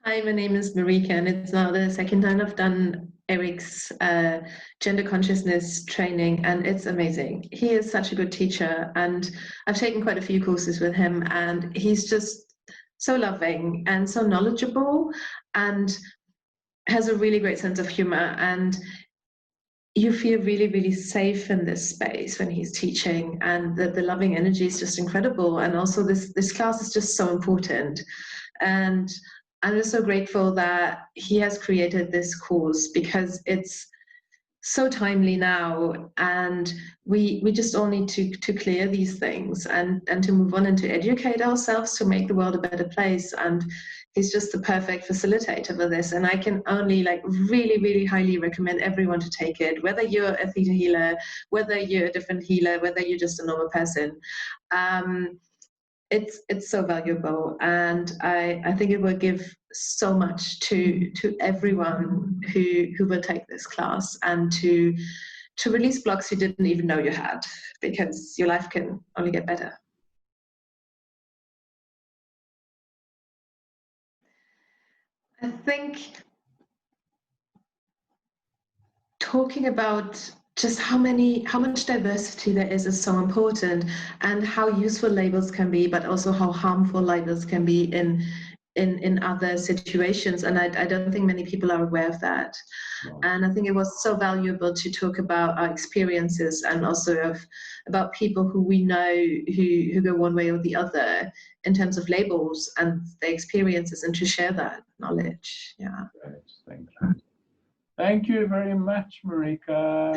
Hi, my name is Marieke, and it's now the second time I've done Eric's gender consciousness training, and it's amazing. He is such a good teacher, and I've taken quite a few courses with him, and he's just so loving and so knowledgeable and has a really great sense of humor. And you feel really, really safe in this space when he's teaching, and the loving energy is just incredible. And also this class is just so important. And I'm just so grateful that he has created this course because it's so timely now, and we just all need to clear these things and to move on and to educate ourselves to make the world a better place. And he's just the perfect facilitator for this, and I can only really, really highly recommend everyone to take it, whether you're a theta healer, whether you're a different healer, whether you're just a normal person. It's so valuable, and I think it will give so much to everyone who will take this class, and to release blocks you didn't even know you had, because your life can only get better. I think talking about just how much diversity there is so important, and how useful labels can be, but also how harmful labels can be in other situations. And I don't think many people are aware of that. Wow. And I think it was so valuable to talk about our experiences, and also about people who we know who go one way or the other in terms of labels and their experiences, and to share that knowledge. Yeah. Great. Thank you. Thank you very much, Marieke.